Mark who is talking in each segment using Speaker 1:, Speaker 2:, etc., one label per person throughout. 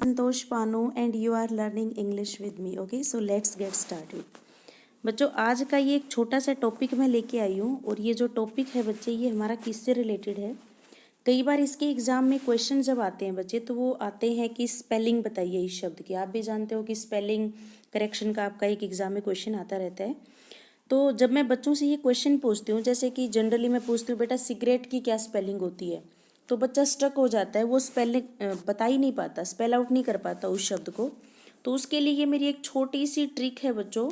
Speaker 1: Santosh Panu and you are learning English with me. Okay, so let's get started. बच्चों आज का ये एक छोटा सा टॉपिक मैं लेके आई हूँ और ये जो टॉपिक है बच्चे ये हमारा किससे रिलेटेड है। कई बार इसके एग्ज़ाम में क्वेश्चन जब आते हैं बच्चे तो वो आते हैं कि स्पेलिंग बताइए इस शब्द की। आप भी जानते हो कि स्पेलिंग करेक्शन का आपका एक एग्ज़ाम में क्वेश्चन आता रहता है। तो जब मैं बच्चों से ये क्वेश्चन पूछती हूँ, जैसे कि जनरली मैं पूछती हूँ बेटा सिगरेट की क्या स्पेलिंग होती है, तो बच्चा स्टक हो जाता है, वो स्पेलिंग बता ही नहीं पाता, स्पेल आउट नहीं कर पाता उस शब्द को। तो उसके लिए ये मेरी एक छोटी सी ट्रिक है बच्चों,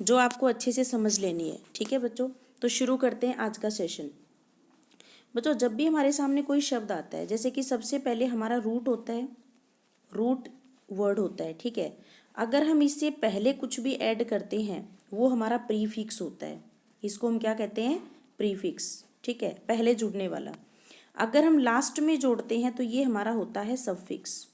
Speaker 1: जो आपको अच्छे से समझ लेनी है। ठीक है बच्चों, तो शुरू करते हैं आज का सेशन। बच्चों जब भी हमारे सामने कोई शब्द आता है, जैसे कि सबसे पहले हमारा रूट होता है, रूट वर्ड होता है। ठीक है, अगर हम इससे पहले कुछ भी ऐड करते हैं वो हमारा प्रीफिक्स होता है। इसको हम क्या कहते हैं? प्रीफिक्स। ठीक है, पहले जुड़ने वाला। अगर हम लास्ट में जोड़ते हैं तो ये हमारा होता है सफिक्स।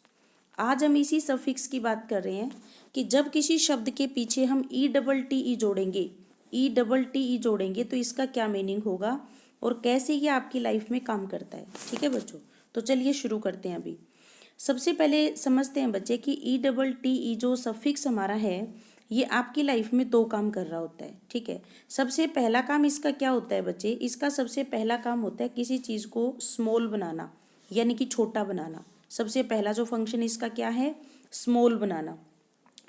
Speaker 1: आज हम इसी सफिक्स की बात कर रहे हैं कि जब किसी शब्द के पीछे हम ई डबल टी ई जोड़ेंगे, ई डबल टी ई जोड़ेंगे तो इसका क्या मीनिंग होगा और कैसे ये आपकी लाइफ में काम करता है। ठीक है बच्चों, तो चलिए शुरू करते हैं। अभी सबसे पहले समझते हैं बच्चे कि ई डबल टी ई जो सफिक्स हमारा है ये आपकी लाइफ में दो काम कर रहा होता है। ठीक है, सबसे पहला काम इसका क्या होता है बच्चे? इसका सबसे पहला काम होता है किसी चीज़ को स्मॉल बनाना, यानी कि छोटा बनाना। सबसे पहला जो फंक्शन इसका क्या है? स्मॉल बनाना।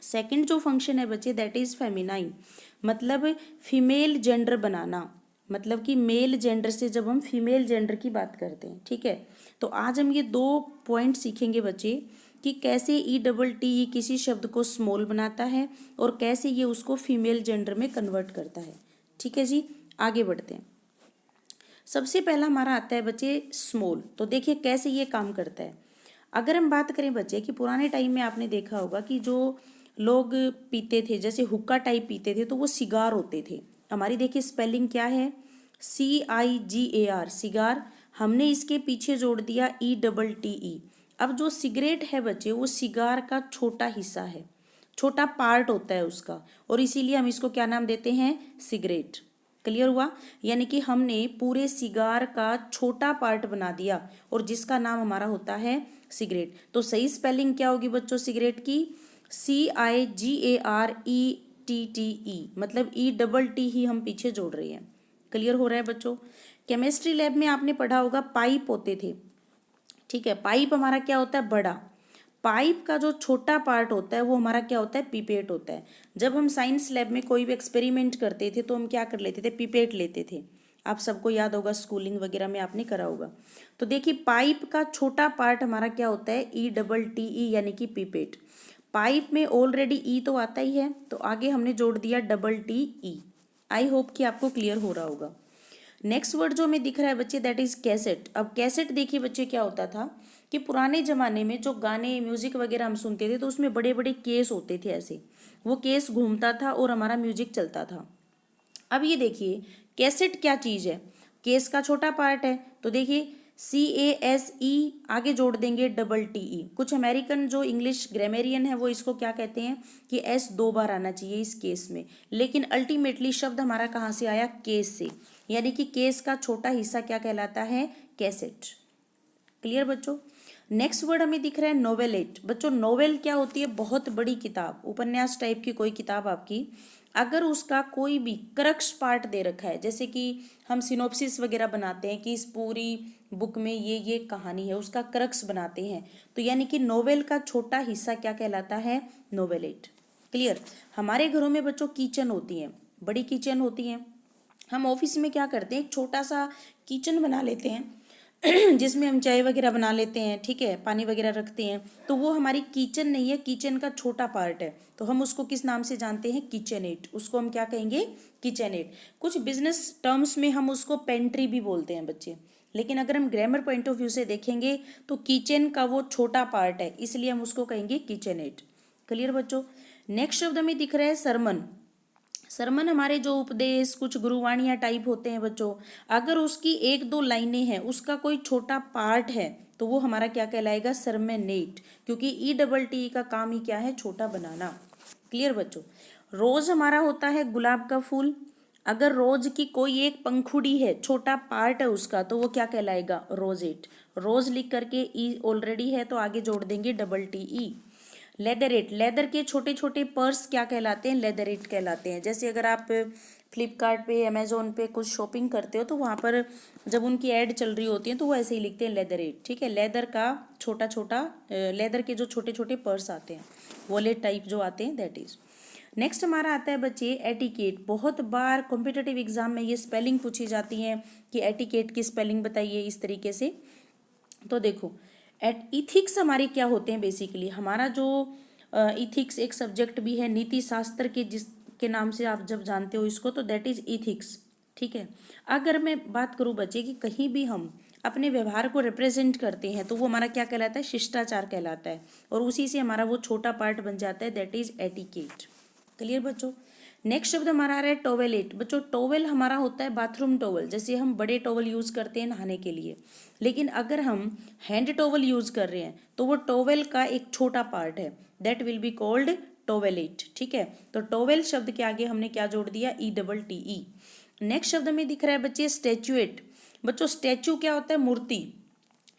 Speaker 1: सेकंड जो फंक्शन है बच्चे दैट इज़ फेमिनाइन, मतलब फीमेल जेंडर बनाना, मतलब कि मेल जेंडर से जब हम फीमेल जेंडर की बात करते हैं। ठीक है, तो आज हम ये दो पॉइंट सीखेंगे बच्चे कि कैसे ई डबल टी ई किसी शब्द को स्मॉल बनाता है और कैसे ये उसको फीमेल जेंडर में कन्वर्ट करता है। ठीक है जी, आगे बढ़ते हैं। सबसे पहला हमारा आता है बच्चे स्मॉल। तो देखिए कैसे ये काम करता है। अगर हम बात करें बच्चे कि पुराने टाइम में आपने देखा होगा कि जो लोग पीते थे, जैसे हुक्का टाइप पीते थे, तो वो सिगार होते थे। हमारी देखिए स्पेलिंग क्या है? CIGAR, cigar. हमने इसके पीछे जोड़ दिया ई डबल टी ई। अब जो सिगरेट है बच्चे वो सिगार का छोटा हिस्सा है, छोटा पार्ट होता है उसका, और इसीलिए हम इसको क्या नाम देते हैं? सिगरेट। क्लियर हुआ? यानी कि हमने पूरे सिगार का छोटा पार्ट बना दिया और जिसका नाम हमारा होता है सिगरेट। तो सही स्पेलिंग क्या होगी बच्चों सिगरेट की? CIGARETTE, मतलब ई डबल टी ही हम पीछे जोड़ रहे हैं। क्लियर हो रहा है बच्चों? केमिस्ट्री लैब में आपने पढ़ा होगा पाइप होते थे। ठीक है, पाइप हमारा क्या होता है? बड़ा। पाइप का जो छोटा पार्ट होता है वो हमारा क्या होता है? पिपेट होता है। जब हम साइंस लैब में कोई भी एक्सपेरिमेंट करते थे तो हम क्या कर लेते थे? पिपेट लेते थे। आप सबको याद होगा, स्कूलिंग वगैरह में आपने करा होगा। तो देखिए पाइप का छोटा पार्ट हमारा क्या होता है? ई डबल टी ई, यानी कि पिपेट। पाइप में ऑलरेडी ई तो आता ही है, तो आगे हमने जोड़ दिया double T E. I hope कि आपको क्लियर हो रहा होगा। नेक्स्ट वर्ड जो हमें दिख रहा है बच्चे दैट इज कैसेट। अब कैसेट देखिए बच्चे क्या होता था कि पुराने ज़माने में जो गाने म्यूजिक वगैरह हम सुनते थे तो उसमें बड़े बड़े केस होते थे, ऐसे वो केस घूमता था और हमारा म्यूजिक चलता था। अब ये देखिए कैसेट क्या चीज़ है? केस का छोटा पार्ट है, तो देखिए CASE आगे जोड़ देंगे डबल TE। कुछ अमेरिकन जो इंग्लिश ग्रामेरियन है वो इसको क्या कहते हैं कि S दो बार आना चाहिए इस केस में, लेकिन अल्टीमेटली शब्द हमारा कहाँ से आया? केस से, यानी कि केस का छोटा हिस्सा क्या कहलाता है? कैसेट। क्लियर बच्चों? नेक्स्ट वर्ड हमें दिख रहा है नोवेलेट। बच्चों नोवेल क्या होती है? बहुत बड़ी किताब, उपन्यास टाइप की कोई किताब आपकी, अगर उसका कोई भी क्रक्स पार्ट दे रखा है, जैसे कि हम सिनोप्सिस वगैरह बनाते हैं कि इस पूरी बुक में ये कहानी है, उसका क्रक्स बनाते हैं, तो यानी कि नोवेल का छोटा हिस्सा क्या कहलाता है? नोवेलेट। क्लियर? हमारे घरों में बच्चों किचन होती हैं, बड़ी किचन होती हैं। हम ऑफिस में क्या करते हैं? एक छोटा सा किचन बना लेते हैं जिसमें हम चाय वगैरह बना लेते हैं। ठीक है, पानी वगैरह रखते हैं, तो वो हमारी किचन नहीं है, किचन का छोटा पार्ट है। तो हम उसको किस नाम से जानते हैं? किचनेट। उसको हम क्या कहेंगे? किचनेट। कुछ बिजनेस टर्म्स में हम उसको पेंट्री भी बोलते हैं बच्चे, लेकिन अगर हम ग्रामर पॉइंट ऑफ व्यू से देखेंगे तो किचन का वो छोटा पार्ट है, इसलिए हम उसको कहेंगे किचनेट। क्लियर बच्चों? नेक्स्ट शब्द हमें दिख रहा है सरमन। सरमन हमारे जो उपदेश, कुछ गुरुवाणियाँ टाइप होते हैं बच्चों, अगर उसकी एक दो लाइनें हैं, उसका कोई छोटा पार्ट है, तो वो हमारा क्या कहलाएगा? सरमनेट, क्योंकि ई डबल टी का काम ही क्या है? छोटा बनाना। क्लियर बच्चों? रोज हमारा होता है गुलाब का फूल। अगर रोज की कोई एक पंखुड़ी है, छोटा पार्ट है उसका, तो वो क्या कहलाएगा, रोजेट। रोज लिख करके ई ऑलरेडी है तो आगे जोड़ देंगे double T E. Leatherette, leather के छोटे छोटे पर्स क्या कहलाते हैं, लेदरेट कहलाते हैं। जैसे अगर आप फ्लिपकार्ट पे, अमेजोन पे कुछ शॉपिंग करते हो तो वहाँ पर जब उनकी ऐड चल रही होती है तो वो ऐसे ही लिखते हैं लेदरेट, ठीक है। लेदर का छोटा छोटा, लेदर के जो छोटे छोटे पर्स आते हैं, वॉलेट टाइप जो आते हैं, दैट इज। नेक्स्ट हमारा आता है बच्चे एटिकेट। बहुत बार कॉम्पिटिटिव एग्जाम में ये स्पेलिंग पूछी जाती है कि एटिकेट की स्पेलिंग बताइए इस तरीके से। तो देखो, इथिक्स हमारे क्या होते हैं, बेसिकली हमारा जो इथिक्स एक सब्जेक्ट भी है नीति शास्त्र के, जिसके नाम से आप जब जानते हो इसको, तो दैट इज इथिक्स, ठीक है। अगर मैं बात करूं बच्चे कि कहीं भी हम अपने व्यवहार को रिप्रेजेंट करते हैं तो वो हमारा क्या कहलाता है, शिष्टाचार कहलाता है, और उसी से हमारा वो छोटा पार्ट बन जाता है, दैट इज एटिकेट। क्लियर बच्चों। नेक्स्ट शब्द हमारा आ रहा है टॉवेलेट। बच्चों टॉवेल हमारा होता है बाथरूम टॉवेल, जैसे हम बड़े टॉवेल यूज करते हैं नहाने के लिए, लेकिन अगर हम हैंड टॉवेल यूज कर रहे हैं तो वो टॉवेल का एक छोटा पार्ट है, दैट विल बी कॉल्ड टॉवेलेट, ठीक है। तो टॉवेल शब्द के आगे हमने क्या जोड़ दिया, E double T E. Next शब्द में दिख रहा है बच्चे स्टैचुएट। बच्चों स्टैचू क्या होता है, मूर्ति।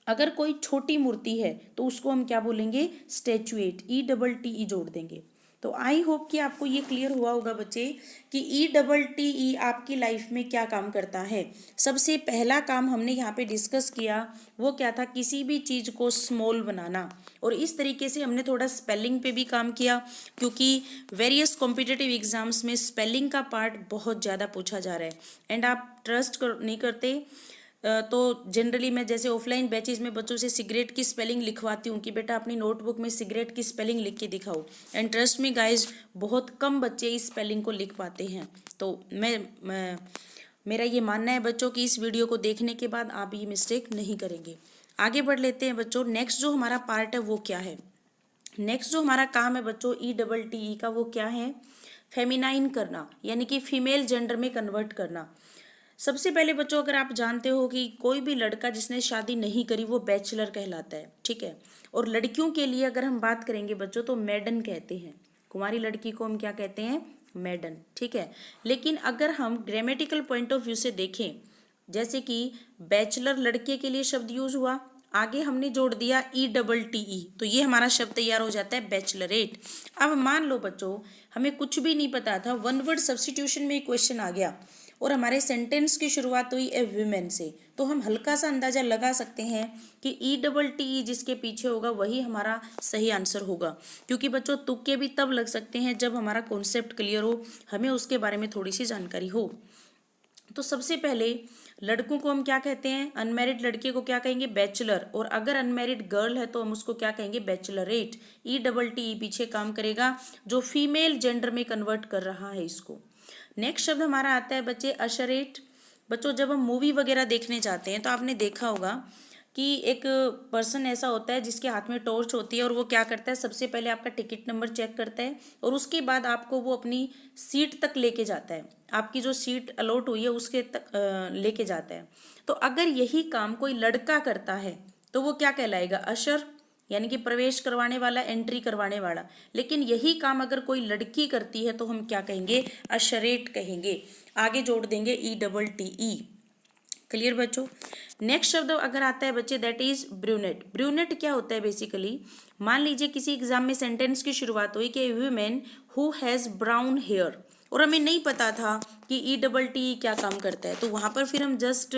Speaker 1: अगर कोई छोटी मूर्ति है तो उसको हम क्या बोलेंगे, statute, E double T E जोड़ देंगे। तो आई होप कि आपको ये क्लियर हुआ होगा बच्चे कि ई डबल टी ई आपकी लाइफ में क्या काम करता है। सबसे पहला काम हमने यहाँ पे डिस्कस किया वो क्या था, किसी भी चीज़ को स्मॉल बनाना, और इस तरीके से हमने थोड़ा स्पेलिंग पे भी काम किया, क्योंकि वेरियस कॉम्पिटिटिव एग्जाम्स में स्पेलिंग का पार्ट बहुत ज़्यादा पूछा जा रहा है। एंड आप ट्रस्ट नहीं करते तो जनरली मैं जैसे ऑफलाइन बैचेज में बच्चों से सिगरेट की स्पेलिंग लिखवाती हूँ कि बेटा अपनी नोटबुक में सिगरेट की स्पेलिंग लिख के दिखाओ, एंड ट्रस्ट मी गाइज बहुत कम बच्चे इस स्पेलिंग को लिख पाते हैं। तो मेरा ये मानना है बच्चों कि इस वीडियो को देखने के बाद आप ये मिस्टेक नहीं करेंगे। आगे बढ़ लेते हैं बच्चों। नेक्स्ट जो हमारा पार्ट है वो क्या है, नेक्स्ट जो हमारा काम है बच्चों ई डबल टी ई का, वो क्या है, फेमिनाइन करना, यानी कि फीमेल जेंडर में कन्वर्ट करना। सबसे पहले बच्चों अगर आप जानते हो कि कोई भी लड़का जिसने शादी नहीं करी वो बैचलर कहलाता है, ठीक है। और लड़कियों के लिए अगर हम बात करेंगे बच्चों तो मैडन कहते हैं, कुंवारी लड़की को हम क्या कहते हैं, मैडन, ठीक है। लेकिन अगर हम ग्रामेटिकल पॉइंट ऑफ व्यू से देखें, जैसे कि बैचलर लड़के के लिए शब्द यूज हुआ, आगे हमने जोड़ दिया ई डबल टी ई, तो ये हमारा शब्द तैयार हो जाता है बैचलरेट। अब मान लो बच्चों हमें कुछ भी नहीं पता था, वन वर्ड सब्स्टिट्यूशन में क्वेश्चन आ गया और हमारे सेंटेंस की शुरुआत हुई ए वुमेन से, तो हम हल्का सा अंदाजा लगा सकते हैं कि ई डबल टी ई जिसके पीछे होगा वही हमारा सही आंसर होगा। क्योंकि बच्चों तुक्के भी तब लग सकते हैं जब हमारा कॉन्सेप्ट क्लियर हो, हमें उसके बारे में थोड़ी सी जानकारी हो। तो सबसे पहले लड़कों को हम क्या कहते हैं, अनमैरिड लड़के को क्या कहेंगे, बैचलर, और अगर अनमैरिड गर्ल है तो हम उसको क्या कहेंगे, Bachelorette. E double T E पीछे काम करेगा जो फीमेल जेंडर में कन्वर्ट कर रहा है इसको। नेक्स्ट शब्द हमारा आता है बच्चे अशरेट। बच्चों जब हम मूवी वगैरह देखने जाते हैं तो आपने देखा होगा कि एक पर्सन ऐसा होता है जिसके हाथ में टॉर्च होती है और वो क्या करता है, सबसे पहले आपका टिकट नंबर चेक करता है और उसके बाद आपको वो अपनी सीट तक लेके जाता है, आपकी जो सीट अलॉट हुई है उसके तक लेके जाता है। तो अगर यही काम कोई लड़का करता है तो वो क्या कहलाएगा, अशर, यानी कि प्रवेश करवाने वाला, एंट्री करवाने वाला। लेकिन यही काम अगर कोई लड़की करती है तो हम क्या कहेंगे, अशरेट कहेंगे। आगे जोड़ देंगे E double T E. Clear बच्चों। नेक्स्ट शब्द अगर आता है बच्चे दैट इज ब्रूनेट। ब्रूनेट क्या होता है, बेसिकली मान लीजिए किसी एग्जाम में सेंटेंस की शुरुआत हुई कि women who has brown hair, और हमें नहीं पता था कि ई डबल टी क्या काम करता है, तो वहाँ पर फिर हम जस्ट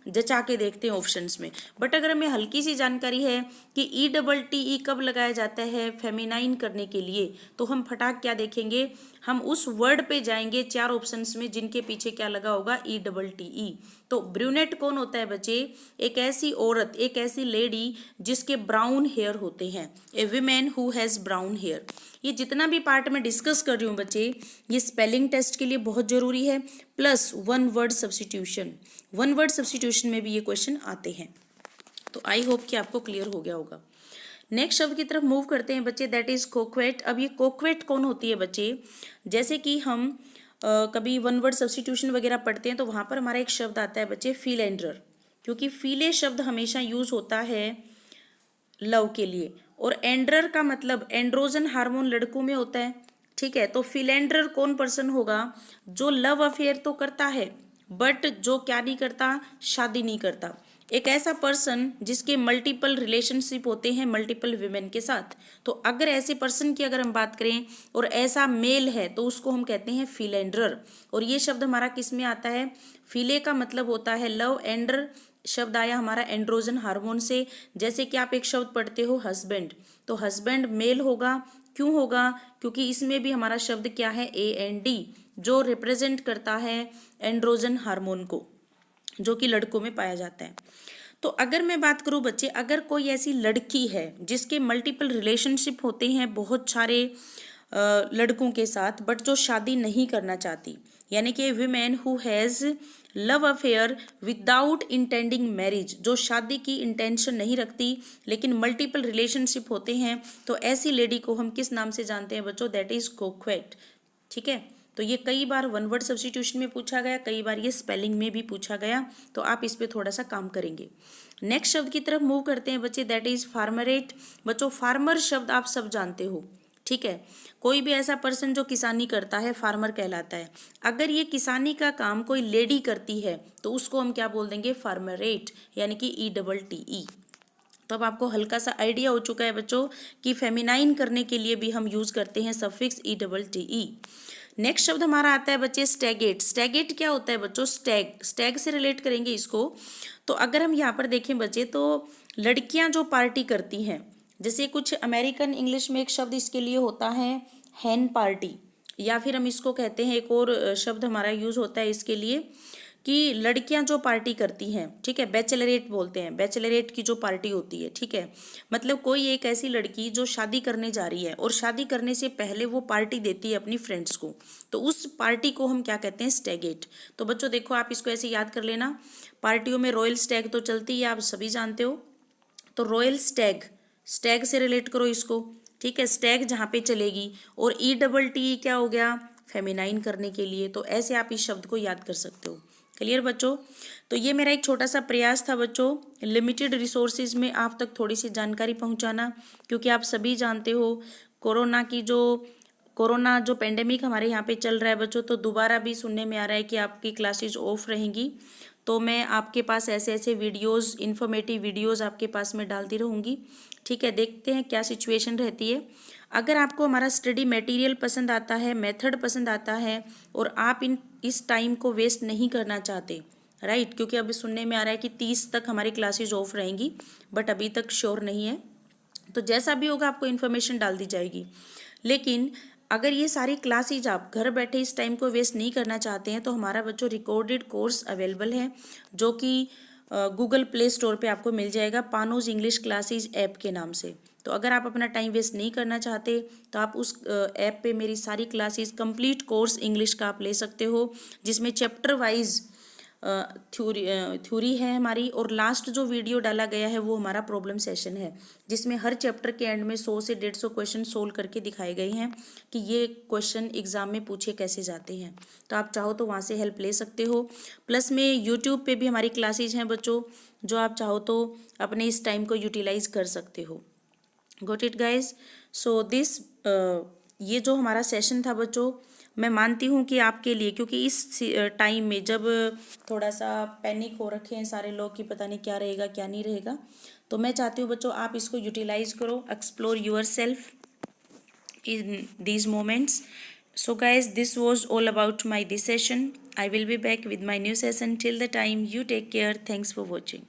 Speaker 1: जचा के देखते हैं ऑप्शंस में। बट अगर हमें हल्की सी जानकारी है कि ई डबल टी ई कब लगाया जाता है, फेमिनाइन करने के लिए, तो हम फटाक क्या देखेंगे, हम उस वर्ड पे जाएंगे 4 ऑप्शंस में जिनके पीछे क्या लगा होगा, ई डबल टी ई। तो ब्रूनेट कौन होता है बच्चे, एक ऐसी औरत, एक ऐसी लेडी जिसके ब्राउन हेयर होते हैं, a women who has brown hair. ये जितना भी पार्ट में डिस्कस कर रही हूँ बच्चे, ये स्पेलिंग टेस्ट के लिए बहुत जरूरी है, plus one word substitution, one word substitution में भी ये क्वेश्चन आते हैं। तो आई होप कि आपको क्लियर हो गया होगा। नेक्स्ट शब्द की तरफ मूव करते हैं बच्चे, दैट इज कोक्वेट। अब ये कोक्वेट कौन होती है बच्चे, जैसे कि हम कभी वन वर्ड सब्स्टिट्यूशन वगैरह पढ़ते हैं तो वहाँ पर हमारा एक शब्द आता है बच्चे फिलेंड्रर, क्योंकि फीले शब्द हमेशा यूज होता है लव के लिए, और एंड्रर का मतलब एंड्रोजन हार्मोन लड़कों में होता है, ठीक है। तो फिलेंडर कौन पर्सन होगा? जो लव अफेयर तो करता है बट जो क्या नहीं करता, शादी नहीं करता। एक ऐसा पर्सन जिसके मल्टीपल रिलेशनशिप होते हैं मल्टीपल विमेन के साथ। तो अगर ऐसे पर्सन की अगर हम बात करें और ऐसा मेल है तो उसको हम कहते हैं फिलेंडर। और ये शब्द हमारा किस में आता है? फिले का मतलब होता है लव, एंडर शब्द आया हमारा एंड्रोजन हार्मोन से। जैसे कि आप एक शब्द पढ़ते हो हस्बैंड, तो हस्बैंड मेल होगा। क्यों होगा? क्योंकि इसमें भी हमारा शब्द क्या है? AND, जो रिप्रेजेंट करता है एंड्रोजन हार्मोन को, जो कि लड़कों में पाया जाता है। तो अगर मैं बात करूं बच्चे, अगर कोई ऐसी लड़की है जिसके मल्टीपल रिलेशनशिप होते हैं बहुत सारे लड़कों के साथ बट जो शादी नहीं करना चाहती, यानी कि women who has love affair without intending marriage, जो शादी की इंटेंशन नहीं रखती लेकिन मल्टीपल रिलेशनशिप होते हैं, तो ऐसी लेडी को हम किस नाम से जानते हैं बच्चों? That is coquette. ठीक है। तो ये कई बार वन वर्ड सब्स्टिट्यूशन में पूछा गया, कई बार ये स्पेलिंग में भी पूछा गया, तो आप इस पे थोड़ा सा काम करेंगे। नेक्स्ट शब्द की तरफ मूव करते हैं बच्चे, दैट इज फार्मरेट। बच्चों फार्मर शब्द आप सब जानते हो, ठीक है। कोई भी ऐसा पर्सन जो किसानी करता है फार्मर कहलाता है। अगर ये किसानी का काम कोई लेडी करती है तो उसको हम क्या बोल देंगे? फार्मरेट, यानी कि ETTE। तो अब आपको हल्का सा आइडिया हो चुका है बच्चों कि फेमिनाइन करने के लिए भी हम यूज करते हैं सफिक्स ETTE। नेक्स्ट शब्द हमारा आता है बच्चे स्टैगेट। स्टैगेट क्या होता है बच्चों? स्टैग, स्टैग से रिलेट करेंगे इसको। तो अगर हम यहाँ पर देखें बच्चे, तो लड़कियां जो पार्टी करती हैं, जैसे कुछ अमेरिकन इंग्लिश में एक शब्द इसके लिए होता है हैन पार्टी, या फिर हम इसको कहते हैं, एक और शब्द हमारा यूज होता है इसके लिए कि लड़कियां जो पार्टी करती हैं, ठीक है, बैचलरेट बोलते हैं, बैचलरेट की जो पार्टी होती है, ठीक है। मतलब कोई एक ऐसी लड़की जो शादी करने जा रही है और शादी करने से पहले वो पार्टी देती है अपनी फ्रेंड्स को, तो उस पार्टी को हम क्या कहते हैं? स्टैगेट। तो बच्चों देखो, आप इसको ऐसे याद कर लेना, पार्टियों में रॉयल स्टैग तो चलती है, आप सभी जानते हो। तो रॉयल स्टैग, स्टैग से रिलेट करो इसको, ठीक है, स्टैग जहाँ पे चलेगी। और ETTE क्या हो गया? फेमिनाइन करने के लिए। तो ऐसे आप इस शब्द को याद कर सकते हो। क्लियर बच्चों? तो ये मेरा एक छोटा सा प्रयास था बच्चों, लिमिटेड रिसोर्सेज में आप तक थोड़ी सी जानकारी पहुंचाना, क्योंकि आप सभी जानते हो कोरोना जो पेंडेमिक हमारे यहाँ पे चल रहा है बच्चों, तो दोबारा भी सुनने में आ रहा है कि आपकी क्लासेज ऑफ रहेंगी। तो मैं आपके पास ऐसे ऐसे वीडियोस, इन्फॉर्मेटिव वीडियोस आपके पास में डालती रहूँगी, ठीक है। देखते हैं क्या सिचुएशन रहती है। अगर आपको हमारा स्टडी मटेरियल पसंद आता है, मेथड पसंद आता है, और आप इस टाइम को वेस्ट नहीं करना चाहते, राइट, क्योंकि अभी सुनने में आ रहा है कि 30 तक हमारी क्लासेज ऑफ रहेंगी, बट अभी तक श्योर नहीं है। तो जैसा भी होगा आपको इन्फॉर्मेशन डाल दी जाएगी। लेकिन अगर ये सारी क्लासेज आप घर बैठे इस टाइम को वेस्ट नहीं करना चाहते हैं, तो हमारा बच्चों रिकॉर्डेड कोर्स अवेलेबल है, जो कि गूगल प्ले स्टोर पे आपको मिल जाएगा, पानोज इंग्लिश क्लासेज ऐप के नाम से। तो अगर आप अपना टाइम वेस्ट नहीं करना चाहते तो आप उस ऐप पे मेरी सारी क्लासेस, कंप्लीट कोर्स इंग्लिश का आप ले सकते हो, जिसमें चैप्टर वाइज थ्योरी है हमारी, और लास्ट जो वीडियो डाला गया है वो हमारा प्रॉब्लम सेशन है, जिसमें हर चैप्टर के एंड में 100 से 150 क्वेश्चन सोल्व करके दिखाए गए हैं कि ये क्वेश्चन एग्जाम में पूछे कैसे जाते हैं। तो आप चाहो तो वहाँ से हेल्प ले सकते हो। प्लस में यूट्यूब पे भी हमारी क्लासेज हैं बच्चों, जो आप चाहो तो अपने इस टाइम को यूटिलाइज कर सकते हो। Got it guys? So this ये जो हमारा सेशन था बच्चों, मैं मानती हूँ कि आपके लिए, क्योंकि इस टाइम में जब थोड़ा सा पैनिक हो रखे हैं सारे लोग कि पता नहीं क्या रहेगा क्या नहीं रहेगा, तो मैं चाहती हूँ बच्चों आप इसको यूटिलाइज करो, explore your self in these moments. So guys, this was all about my this session. I will be back with my new session. Till the time, you take care. Thanks for watching.